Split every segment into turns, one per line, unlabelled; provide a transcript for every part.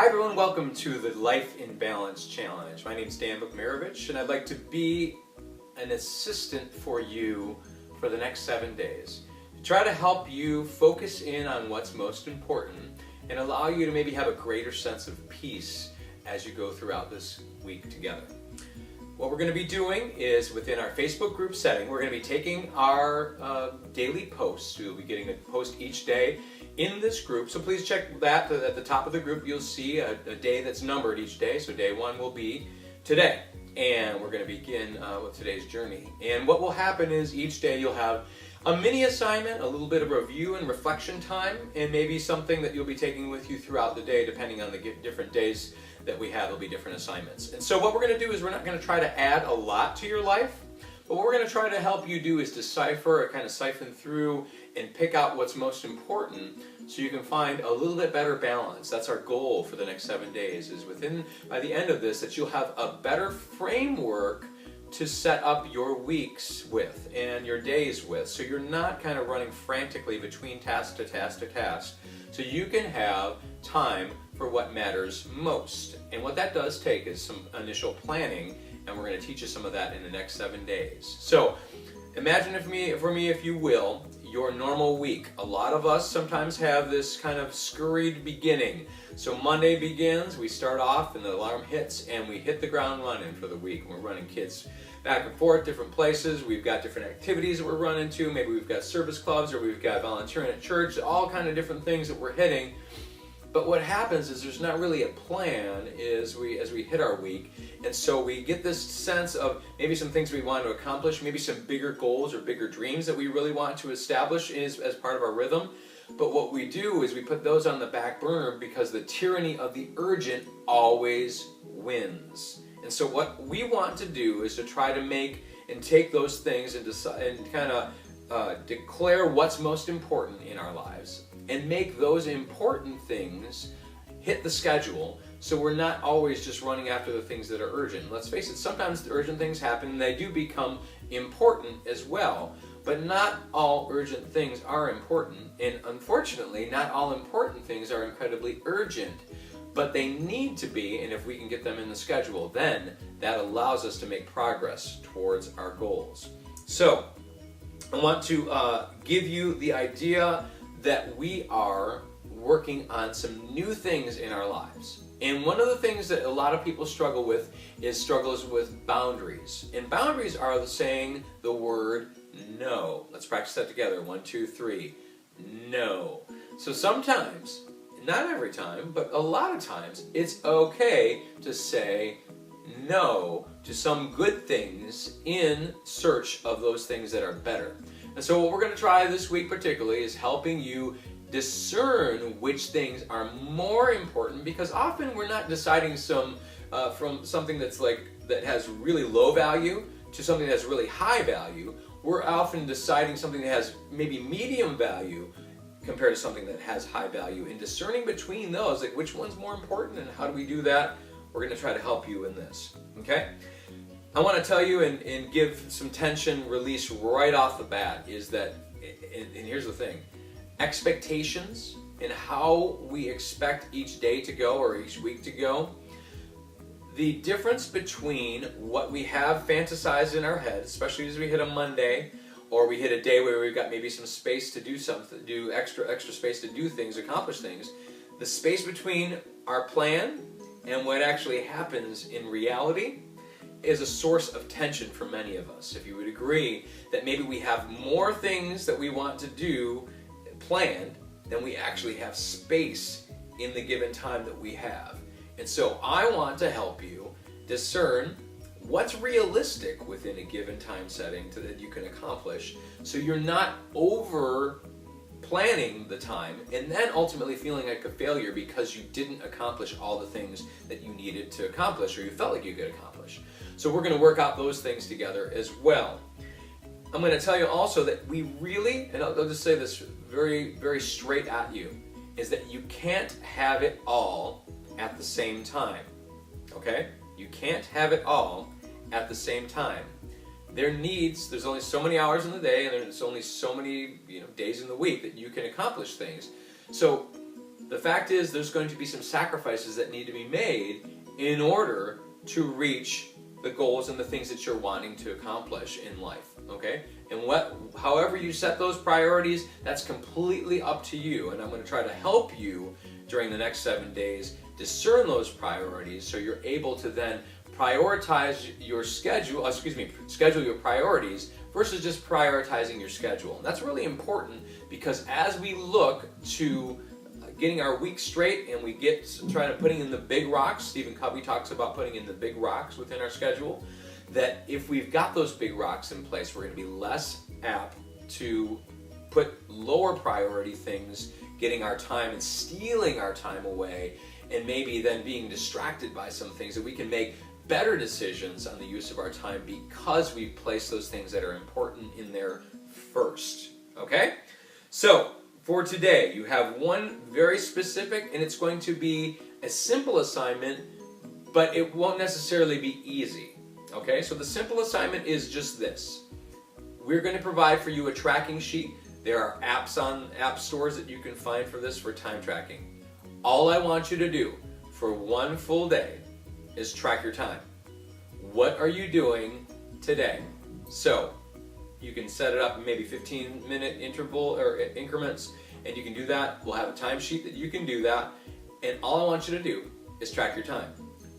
Hi everyone, welcome to the Life in Balance Challenge. My name is Dan Vukmirovich and I'd like to be an assistant for you for the next 7 days. To try to help you focus in on what's most important and allow you to maybe have a greater sense of peace as you go throughout this week together. What we're going to be doing is within our Facebook group setting, we're going to be taking our daily posts. We'll be getting a post each day in this group, so please check that. At the top of the group you'll see a day that's numbered each day. So day 1 will be today, and we're going to begin with today's journey. And what will happen is each day you'll have a mini assignment, a little bit of review and reflection time, and maybe something that you'll be taking with you throughout the day. Depending on the different days that we have, there'll be different assignments. And so what we're going to do is we're not going to try to add a lot to your life, but what we're going to try to help you do is decipher or kind of siphon through and pick out what's most important so you can find a little bit better balance. That's our goal for the next 7 days, is by the end of this, that you'll have a better framework to set up your weeks with and your days with, so you're not kind of running frantically between task to task to task, so you can have time for what matters most. And what that does take is some initial planning, and we're going to teach you some of that in the next 7 days. So imagine for me, if you will, your normal week. A lot of us sometimes have this kind of scurried beginning. So Monday begins, we start off and the alarm hits and we hit the ground running for the week. We're running kids back and forth, different places. We've got different activities that we're running to. Maybe we've got service clubs or we've got volunteering at church, all kind of different things that we're hitting. But what happens is there's not really a plan as we hit our week, and so we get this sense of maybe some things we want to accomplish, maybe some bigger goals or bigger dreams that we really want to establish as part of our rhythm. But what we do is we put those on the back burner because the tyranny of the urgent always wins. And so what we want to do is to try to make and take those things and decide and kind of declare what's most important in our lives, and make those important things hit the schedule, so we're not always just running after the things that are urgent. Let's face it, sometimes the urgent things happen and they do become important as well, but not all urgent things are important, and unfortunately not all important things are incredibly urgent, but they need to be. And if we can get them in the schedule, then that allows us to make progress towards our goals. So I want to give you the idea that we are working on some new things in our lives. And one of the things that a lot of people struggle with struggles with boundaries. And boundaries are saying the word no. Let's practice that together. 1, 2, 3. No. So sometimes, not every time, but a lot of times, it's okay to say no to some good things in search of those things that are better. And so what we're going to try this week particularly is helping you discern which things are more important, because often we're not deciding from something that has really low value to something that has really high value. We're often deciding something that has maybe medium value compared to something that has high value, and discerning between those, like which one's more important and how do we do that. We're going to try to help you in this. Okay? I want to tell you and give some tension release right off the bat is that, and here's the thing, expectations and how we expect each day to go or each week to go, the difference between what we have fantasized in our head, especially as we hit a Monday or we hit a day where we've got maybe some space to do something, do extra space to do things, accomplish things, the space between our plan and what actually happens in reality is a source of tension for many of us. If you would agree that maybe we have more things that we want to do planned than we actually have space in the given time that we have. And so I want to help you discern what's realistic within a given time setting that you can accomplish, so you're not over planning the time and then ultimately feeling like a failure because you didn't accomplish all the things that you needed to accomplish or you felt like you could accomplish. So we're going to work out those things together as well. I'm going to tell you also that we really, and I'll just say this very, very straight at you, is that you can't have it all at the same time. Okay? You can't have it all at the same time. There's only so many hours in the day, and there's only so many days in the week that you can accomplish things. So the fact is there's going to be some sacrifices that need to be made in order to reach the goals and the things that you're wanting to accomplish in life, okay? And however you set those priorities, that's completely up to you. And I'm going to try to help you during the next 7 days discern those priorities so you're able to then prioritize your schedule your priorities versus just prioritizing your schedule. And that's really important because as we look to getting our week straight and we trying to putting in the big rocks, Stephen Covey talks about putting in the big rocks within our schedule, that if we've got those big rocks in place, we're going to be less apt to put lower priority things, getting our time and stealing our time away, and maybe then being distracted by some things, that we can make better decisions on the use of our time because we place those things that are important in there first. Okay? So, for today, you have one very specific, and it's going to be a simple assignment, but it won't necessarily be easy. Okay? So the simple assignment is just this. We're going to provide for you a tracking sheet. There are apps on app stores that you can find for this for time tracking. All I want you to do for one full day is track your time. What are you doing today? So you can set it up in maybe 15-minute interval or increments, and you can do that. We'll have a timesheet that you can do that, and all I want you to do is track your time.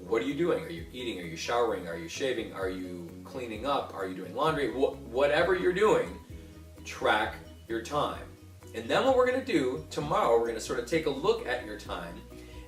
What are you doing? Are you eating? Are you showering? Are you shaving? Are you cleaning up? Are you doing laundry? Whatever you're doing, track your time. And then what we're going to do tomorrow, we're going to sort of take a look at your time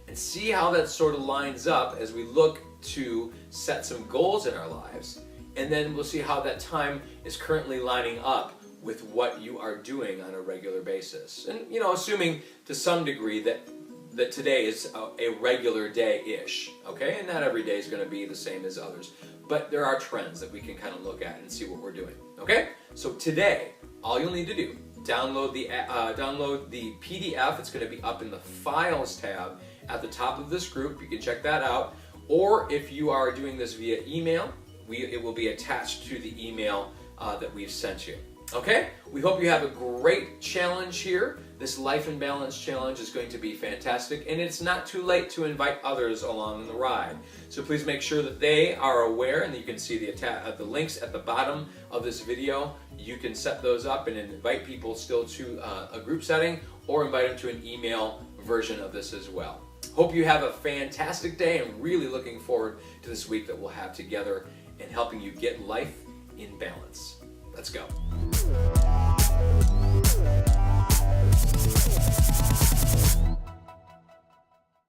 and see how that sort of lines up as we look to set some goals in our lives. And then we'll see how that time is currently lining up with what you are doing on a regular basis. And, assuming to some degree that today is a regular day-ish, okay? And not every day is going to be the same as others. But there are trends that we can kind of look at and see what we're doing, okay? So today, all you'll need to do, download the PDF. It's going to be up in the Files tab at the top of this group. You can check that out. Or if you are doing this via email, it will be attached to the email that we've sent you. Okay? We hope you have a great challenge here. This Life in Balance challenge is going to be fantastic, and it's not too late to invite others along the ride. So please make sure that they are aware, and you can see the links at the bottom of this video. You can set those up and invite people still to a group setting, or invite them to an email version of this as well. Hope you have a fantastic day. I'm really looking forward to this week that we'll have together and helping you get life in balance. Let's go.